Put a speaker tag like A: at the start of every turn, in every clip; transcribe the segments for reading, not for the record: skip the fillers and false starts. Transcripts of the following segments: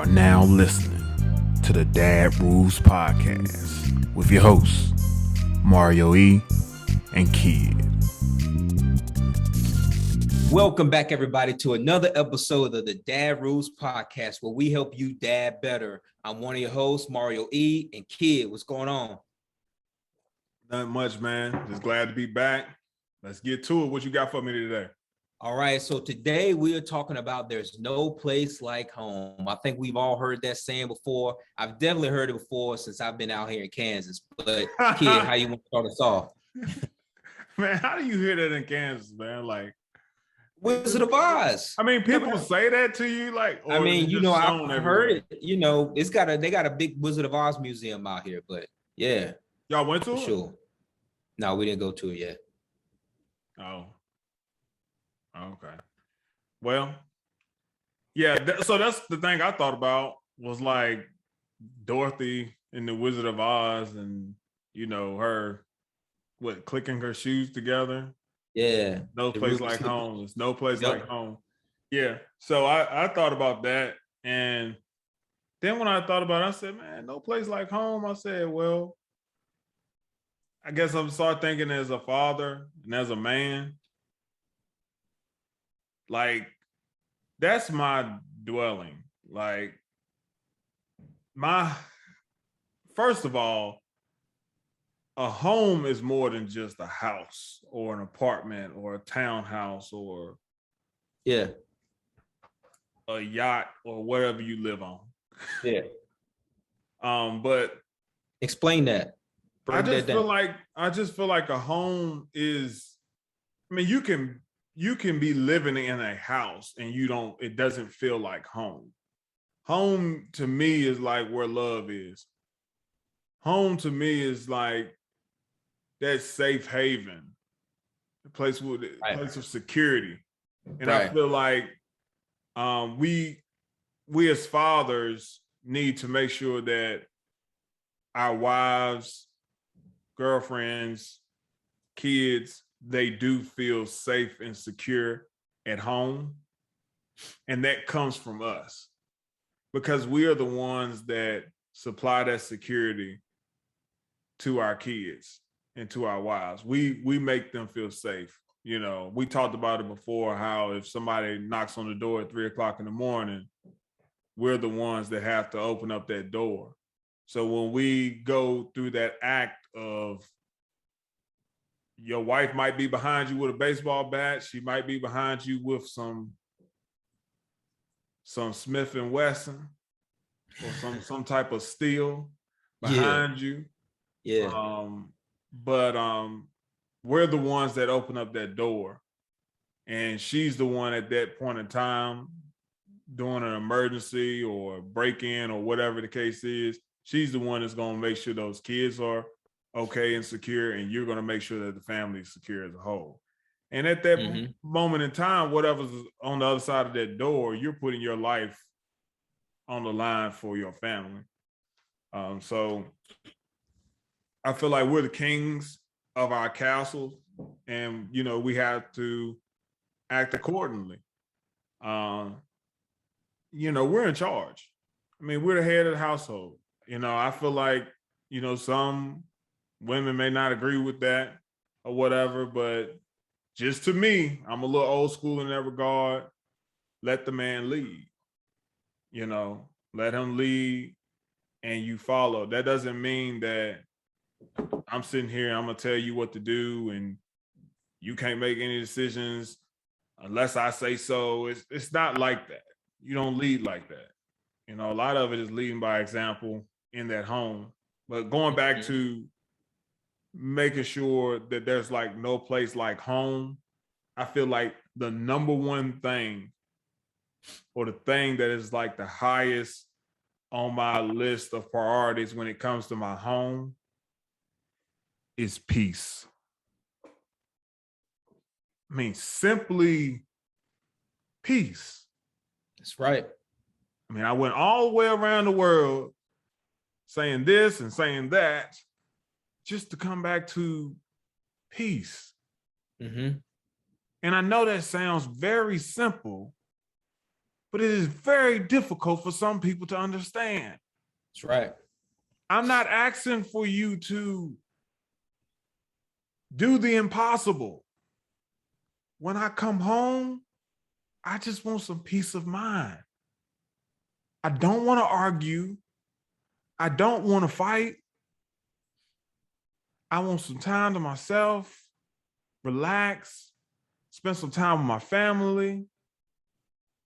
A: are now listening to the Dad Rules Podcast with your hosts, Mario E. and Kid.
B: Welcome back, everybody, to another episode of the Dad Rules Podcast, where we help you dad better. I'm one of your hosts, Mario E. and Kid. What's going on?
C: Not much, man. Just glad to be back. Let's get to it. What you got for me today?
B: All right, so today we are talking about there's no place like home. I think we've all heard that saying before. I've definitely heard it before since I've been out here in Kansas. But Kid, how you want to start us off?
C: Man, how do you hear that in Kansas, man? Like
B: Wizard of Oz.
C: I mean, people say that to you, like.
B: I mean, you know, I've heard it. You know, they got a big Wizard of Oz museum out here, but yeah.
C: Y'all went to it?
B: Sure. No, we didn't go to it yet.
C: Oh. Okay. Well, yeah. So that's the thing I thought about was like Dorothy in the Wizard of Oz, and you know her, clicking her shoes together.
B: Yeah.
C: No place like home. There's no place like home. Yeah. So I thought about that. And then when I thought about it, I said, man, no place like home. I said, well, I guess I'm start thinking as a father and as a man. Like, that's my dwelling. Like, first of all, a home is more than just a house or an apartment or a townhouse or
B: a
C: yacht or whatever you live on.
B: Yeah.
C: But
B: explain that.
C: I just feel like a home is, I mean, you can be living in a house and it doesn't feel like home. Home to me is like where love is. Home to me is like that safe haven, the place place of security. And I feel like we as fathers need to make sure that our wives, girlfriends, kids, they do feel safe and secure at home. And that comes from us because we are the ones that supply that security to our kids and to our wives. We make them feel safe. You know, we talked about it before, how if somebody knocks on the door at 3:00 in the morning, we're the ones that have to open up that door. So when we go through that act of, your wife might be behind you with a baseball bat, she might be behind you with some Smith and Wesson or some type of steel behind you.
B: Yeah.
C: But we're the ones that open up that door, and she's the one at that point in time doing an emergency or break-in or whatever the case is. She's the one that's going to make sure those kids are okay and secure, and you're going to make sure that the family is secure as a whole. And at that moment in time, whatever's on the other side of that door, you're putting your life on the line for your family. So I feel like we're the kings of our castles, and you know, we have to act accordingly. You know, we're in charge. I mean, we're the head of the household. You know, I feel like, you know, some women may not agree with that or whatever, but just to me, I'm a little old school in that regard. Let the man lead. You know, let him lead and you follow. That doesn't mean that I'm sitting here and I'm gonna tell you what to do and you can't make any decisions unless I say so. It's not like that. You don't lead like that. You know, a lot of it is leading by example in that home. But going back to making sure that there's like no place like home, I feel like the number one thing, or the thing that is like the highest on my list of priorities when it comes to my home, is peace. I mean, simply peace.
B: That's right.
C: I mean, I went all the way around the world saying this and saying that just to come back to peace.
B: Mm-hmm.
C: And I know that sounds very simple, but it is very difficult for some people to understand.
B: That's right.
C: I'm not asking for you to do the impossible. When I come home, I just want some peace of mind. I don't want to argue. I don't want to fight. I want some time to myself, relax, spend some time with my family,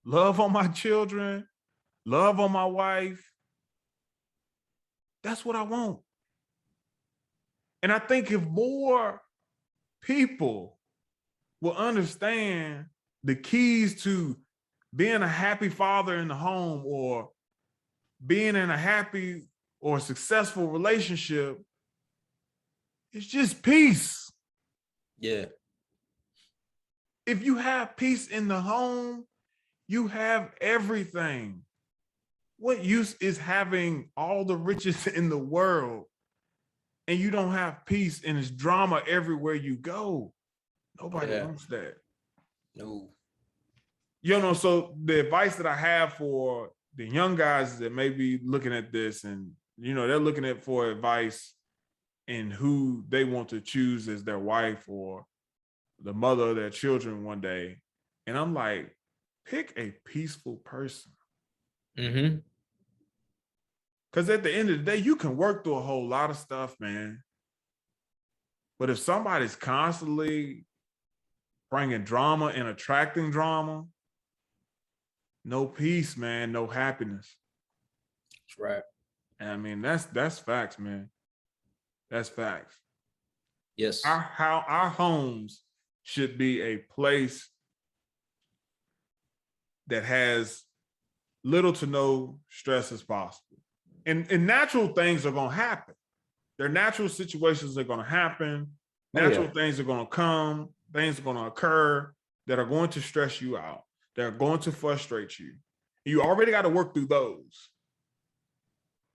C: love on my children, love on my wife. That's what I want. And I think if more people will understand the keys to being a happy father in the home or being in a happy or successful relationship, it's just peace.
B: Yeah.
C: If you have peace in the home, you have everything. What use is having all the riches in the world and you don't have peace and it's drama everywhere you go? Nobody wants that.
B: No.
C: You know, so the advice that I have for the young guys that may be looking at this and, you know, they're looking at for advice in who they want to choose as their wife or the mother of their children one day. And I'm like, pick a peaceful person.
B: Mm-hmm.
C: Because at the end of the day, you can work through a whole lot of stuff, man. But if somebody's constantly bringing drama and attracting drama, no peace, man, no happiness.
B: That's right.
C: And I mean, that's facts, man. That's facts.
B: Yes.
C: Our homes should be a place that has little to no stress as possible. And natural things are going to happen. Their natural situations are going to happen. Natural things are going to come. Things are going to occur that are going to stress you out. That are going to frustrate you. You already got to work through those.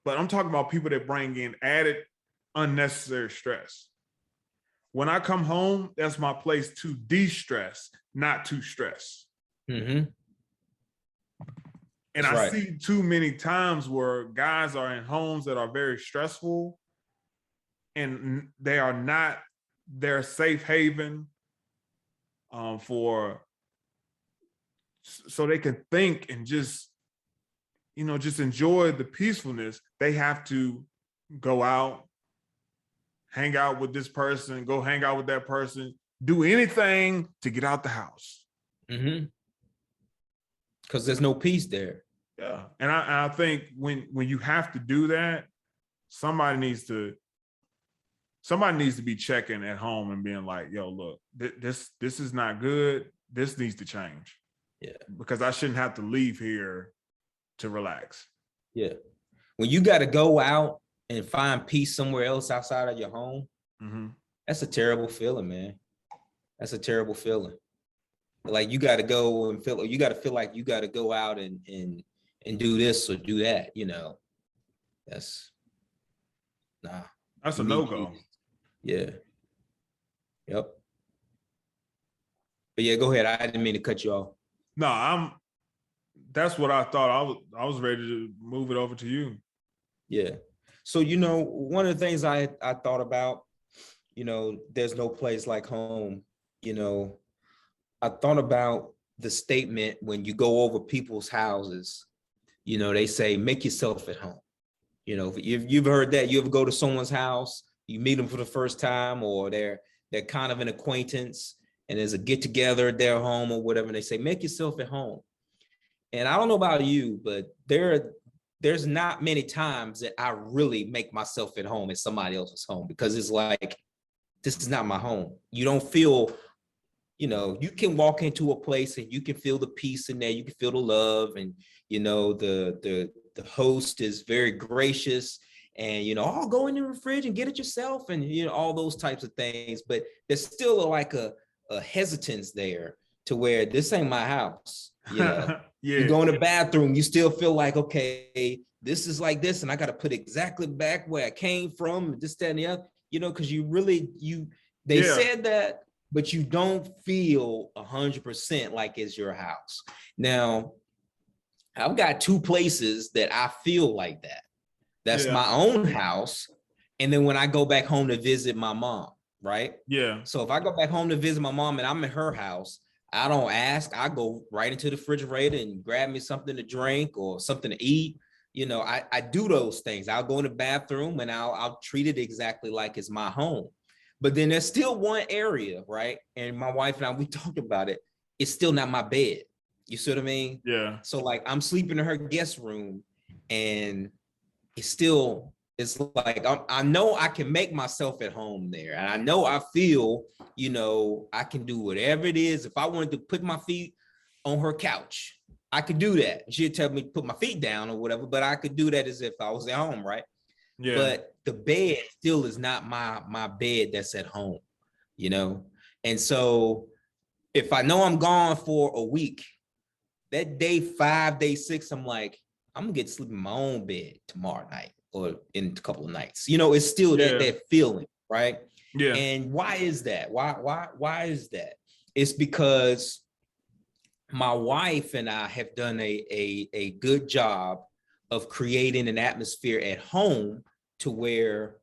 C: But I'm talking about people that bring in added unnecessary stress. When I come home, that's my place to de-stress, not to stress.
B: Mm-hmm.
C: And I see too many times where guys are in homes that are very stressful and they are not their safe haven so they can think and just, you know, just enjoy the peacefulness. They have to go out, hang out with this person, go hang out with that person, do anything to get out the house.
B: Mm-hmm. Because there's no peace there.
C: Yeah. And I think when you have to do that, somebody needs to be checking at home and being like, yo, look, this is not good. This needs to change.
B: Yeah. Because
C: I shouldn't have to leave here to relax.
B: Yeah. When you got to go out and find peace somewhere else outside of your home, that's a terrible feeling, man. That's a terrible feeling. Like you got to go and feel like you got to go out and do this or do that, you know. That's
C: a no-go.
B: Yeah. Yep. But yeah, go ahead. I didn't mean to cut you off.
C: No, that's what I thought. I was ready to move it over to you.
B: Yeah. So, you know, one of the things I thought about, you know, there's no place like home. You know, I thought about the statement when you go over people's houses, you know, they say, make yourself at home. You know, if you've heard that, you ever go to someone's house, you meet them for the first time, or they're kind of an acquaintance and there's a get together at their home or whatever, and they say, make yourself at home. And I don't know about you, but there's not many times that I really make myself at home at somebody else's home, because it's like, this is not my home. You don't feel, you know, you can walk into a place and you can feel the peace in there. You can feel the love, and, you know, the host is very gracious, and, you know, oh, go in the fridge and get it yourself, and, you know, all those types of things. But there's still like a hesitance there to where this ain't my house. You know,
C: Yeah.
B: You go in the bathroom, you still feel like, okay, this is like this, and I got to put exactly back where I came from, this, that, and the other, you know, because they said that, but you don't feel 100% like it's your house. Now, I've got two places that I feel like that. That's
C: Yeah.
B: my own house. And then when I go back home to visit my mom, right?
C: Yeah.
B: So if I go back home to visit my mom and I'm in her house, I don't ask. I go right into the refrigerator and grab me something to drink or something to eat. You know, I do those things. I'll go in the bathroom and I'll treat it exactly like it's my home. But then there's still one area, right? And my wife and I, we talked about it. It's still not my bed. You see what I mean?
C: Yeah.
B: So like I'm sleeping in her guest room and it's like I know I can make myself at home there. And I know I feel, you know, I can do whatever it is. If I wanted to put my feet on her couch, I could do that. She'd tell me to put my feet down or whatever, but I could do that as if I was at home, right?
C: Yeah.
B: But the bed still is not my bed that's at home, you know? And so if I know I'm gone for a week, that day 5, day 6, I'm like, I'm gonna get to sleep in my own bed tomorrow night or in a couple of nights. You know, it's still that feeling, right?
C: Yeah.
B: And why is that? Why is that? It's because my wife and I have done a good job of creating an atmosphere at home to where,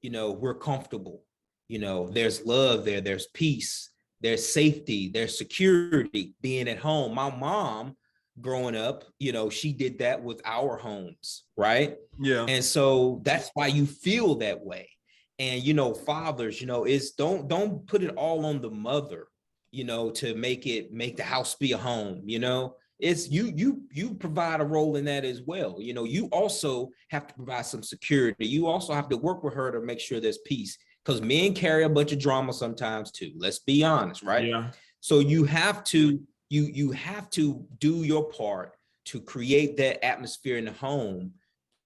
B: you know, we're comfortable. You know, there's love there, there's peace, there's safety, there's security being at home. My mom growing up, you know, she did that with our homes, right?
C: Yeah.
B: And so that's why you feel that way. And you know, fathers, you know, is don't put it all on the mother, you know, to make the house be a home, you know. It's you provide a role in that as well. You know, you also have to provide some security. You also have to work with her to make sure there's peace because men carry a bunch of drama sometimes too. Let's be honest, right?
C: Yeah.
B: So you have to do your part to create that atmosphere in the home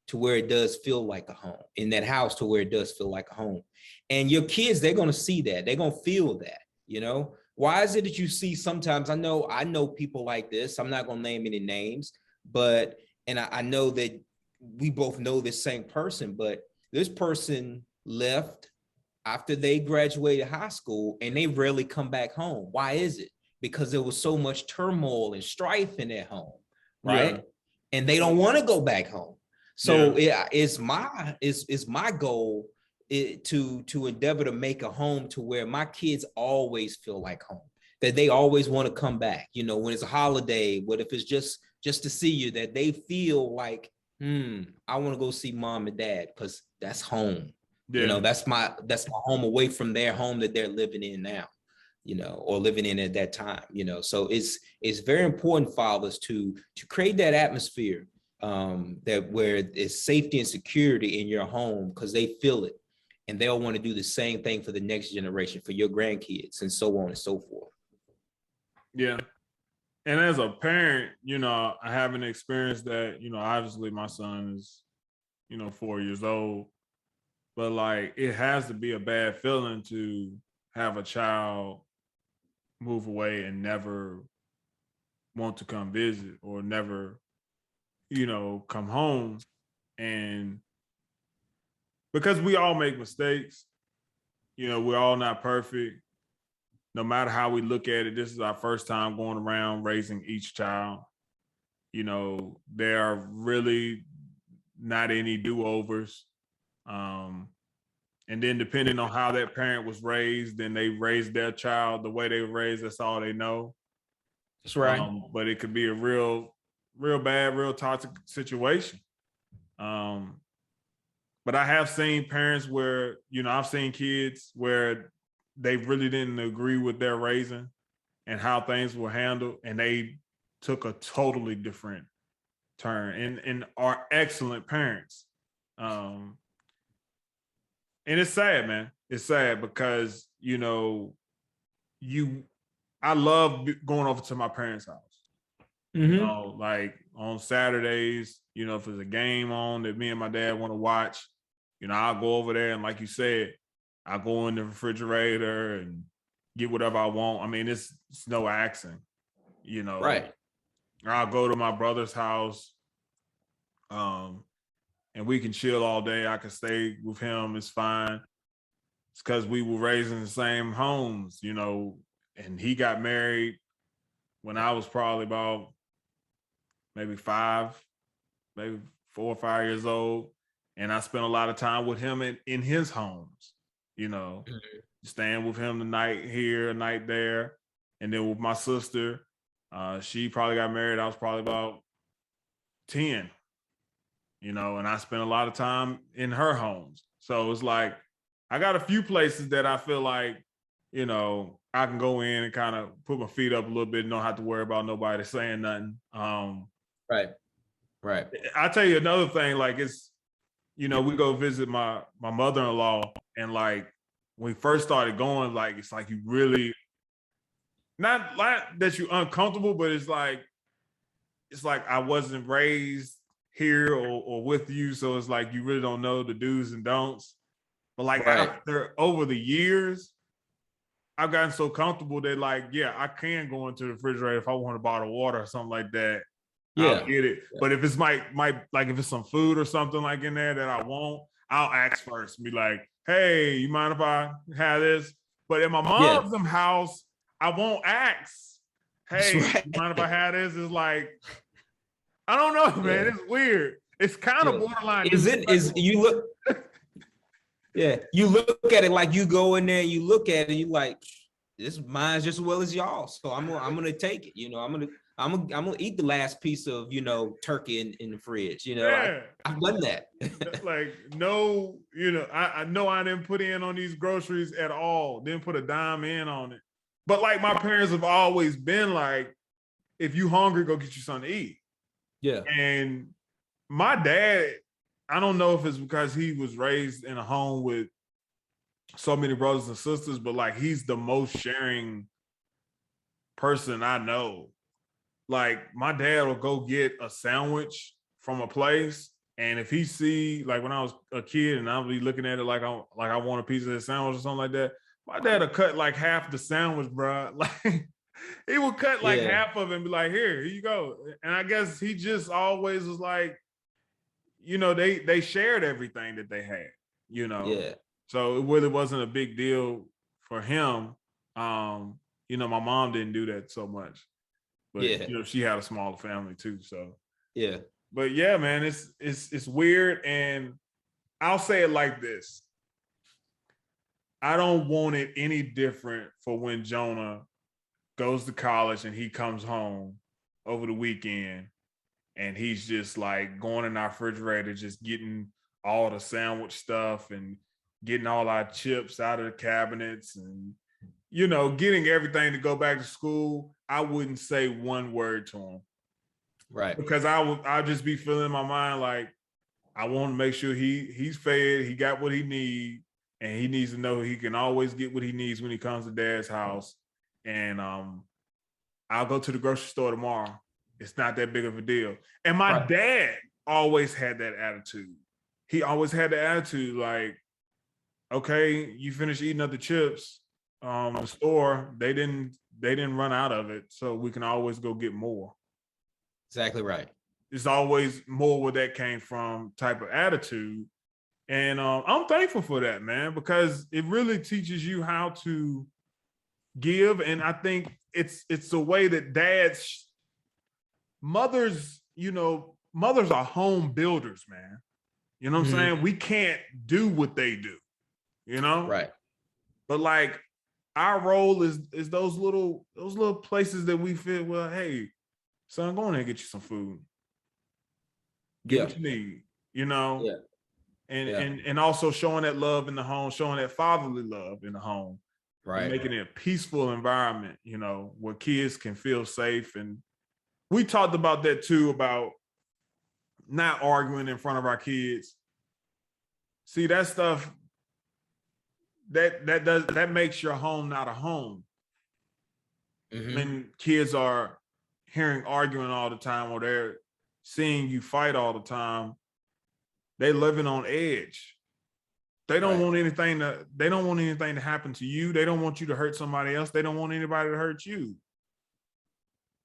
B: to where it does feel like a home, in that house to where it does feel like a home. And your kids, they're going to see that. They're going to feel that, you know. Why is it that you see sometimes, I know people like this, I'm not going to name any names, but, and I know that we both know this same person, but this person left after they graduated high school and they rarely come back home. Why is it? Because there was so much turmoil and strife in their home, right?
C: Yeah.
B: And they don't want to go back home. So it's my goal to endeavor to make a home to where my kids always feel like home, that they always want to come back. You know, when it's a holiday, what if it's just to see you, that they feel like, I want to go see mom and dad because that's home.
C: Yeah.
B: You know, that's my home away from their home that they're living in now, you know, or living in at that time, you know. So it's very important, fathers, to create that atmosphere that where there's safety and security in your home because they feel it and they'll want to do the same thing for the next generation, for your grandkids, and so on and so forth.
C: Yeah. And as a parent, you know, I haven't experienced that. You know, obviously my son is, you know, 4 years old, but like it has to be a bad feeling to have a child move away and never want to come visit or never, you know, come home. And because we all make mistakes, you know, we're all not perfect. No matter how we look at it, this is our first time going around raising each child. You know, there are really not any do-overs. And then depending on how that parent was raised, then they raised their child the way they were raised. That's all they know.
B: That's right.
C: But it could be a real bad, real toxic situation. But I have seen parents where, you know, I've seen kids where they really didn't agree with their raising and how things were handled, and they took a totally different turn and are excellent parents. And it's sad, man. It's sad because, you know, I love going over to my parents' house.
B: Mm-hmm.
C: You know, like on Saturdays, you know, if there's a game on that me and my dad want to watch, you know, I'll go over there and, like you said, I'll go in the refrigerator and get whatever I want. I mean, it's no accent, you know.
B: Right.
C: I'll go to my brother's house, and we can chill all day. I can stay with him. It's fine. It's because we were raised in the same homes, you know, and he got married when I was probably about maybe 4 or 5 years old. And I spent a lot of time with him in his homes, staying with him the night here, a night there. And then with my sister, she probably got married. I was probably about 10, and I spent a lot of time in her homes. So it's like, I got a few places that I feel like, I can go in and kind of put my feet up a little bit and don't have to worry about nobody saying nothing.
B: Right.
C: I'll tell you another thing, like it's, we go visit my mother-in-law, and like when we first started going, like it's like you really not like that you're uncomfortable, but it's like I wasn't raised here or with you, so it's like you really don't know the do's and don'ts. But like after over the years, I've gotten so comfortable that like, yeah, I can go into the refrigerator if I want a bottle of water or something like that. I'll get it. Yeah. But if it's like if it's some food or something like in there that I want, I'll ask first and be like, hey, you mind if I have this? But in my mom's house, I won't ask. Hey, you mind if I have this? It's like, I don't know, man. It's weird. It's kind of borderline.
B: You look at it like you go in there and you look at it and you like, this mine's just as well as y'all. So I'm gonna take it. I'm gonna eat the last piece of turkey in the fridge. I've done that.
C: Like no, I know I didn't put in on these groceries at all. Didn't put a dime in on it. But like my parents have always been like, if you hungry, go get you something to eat.
B: Yeah.
C: And my dad, I don't know if it's because he was raised in a home with so many brothers and sisters, but like he's the most sharing person I know. Like my dad will go get a sandwich from a place, and if he see, like when I was a kid and I'll be looking at it like I want a piece of the sandwich or something like that, my dad will cut like half the sandwich, bro. Like he would cut like half of it and be like, here you go. And I guess he just always was like, they shared everything that they had,
B: Yeah.
C: So it really wasn't a big deal for him. My mom didn't do that so much. But she had a smaller family too. So
B: yeah.
C: But yeah, man, it's weird. And I'll say it like this. I don't want it any different for when Jonah goes to college and he comes home over the weekend and he's just like going in our refrigerator, just getting all the sandwich stuff and getting all our chips out of the cabinets and, getting everything to go back to school. I wouldn't say one word to him.
B: Right.
C: Because I'll just be feeling in my mind like, I want to make sure he's fed, he got what he needs, and he needs to know he can always get what he needs when he comes to dad's house. And I'll go to the grocery store tomorrow. It's not that big of a deal. And my dad always had that attitude. He always had the attitude like, okay, you finish eating up the chips, the store, they didn't run out of it, so we can always go get more.
B: Exactly right.
C: It's always more where that came from type of attitude. And I'm thankful for that, man, because it really teaches you how to give. And I think it's the way that mothers are home builders, man. You know what I'm saying? We can't do what they do,
B: Right.
C: But like our role is those little places that we feel, well, hey, son, go in there and get you some food. Get what you need,
B: Yeah.
C: And also showing that love in the home, showing that fatherly love in the home.
B: Right.
C: Making it a peaceful environment, where kids can feel safe. And we talked about that too, about not arguing in front of our kids. See, that stuff that makes your home not a home. When kids are hearing arguing all the time or they're seeing you fight all the time, they living on edge. They don't want anything to happen to you. They don't want you to hurt somebody else. They don't want anybody to hurt you.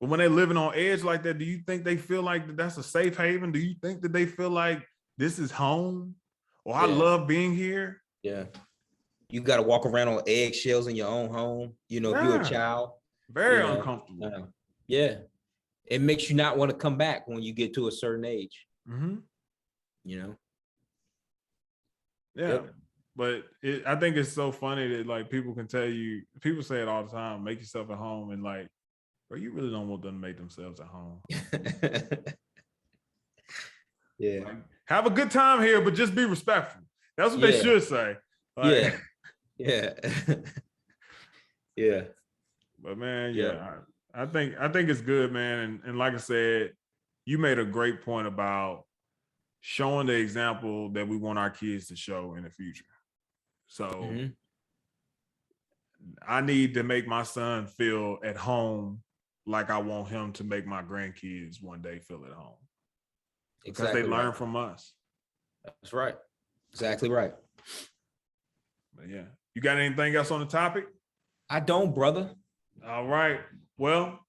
C: But when they're living on edge like that, do you think they feel like that's a safe haven? Do you think that they feel like this is home? Or I love being here?
B: Yeah. You got to walk around on eggshells in your own home, if you're a child.
C: Very uncomfortable.
B: Yeah. it makes you not want to come back when you get to a certain age.
C: Mm-hmm.
B: You know?
C: Yeah.
B: Yep.
C: But I think it's so funny that like people can tell you, people say it all the time, make yourself at home, and like, bro, you really don't want them to make themselves at home.
B: Yeah.
C: Like, have a good time here, but just be respectful. That's what they should say. Like,
B: yeah. Yeah.
C: But man, I think it's good, man. And like I said, you made a great point about showing the example that we want our kids to show in the future. So I need to make my son feel at home like I want him to make my grandkids one day feel at home. Because they learn from us.
B: That's right. Exactly right.
C: But yeah. You got anything else on the topic?
B: I don't, brother.
C: All right. Well,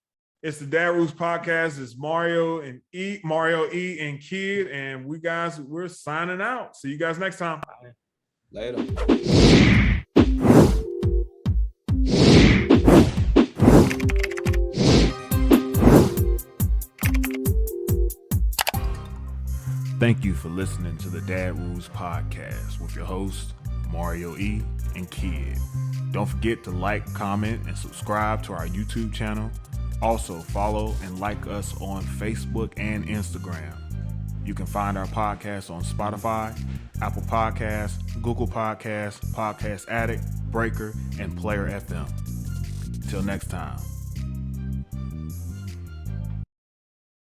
C: it's the Dad Rules Podcast. It's Mario E and Kid, and we're signing out. See you guys next time.
B: Later.
A: Thank you for listening to the Dad Rules Podcast with your host, Mario E and Kid. Don't forget to like, comment, and subscribe to our YouTube channel. Also, follow and like us on Facebook and Instagram. You can find our podcast on Spotify, Apple Podcasts, Google Podcasts, Podcast Addict, Breaker, and Player FM. Till next time.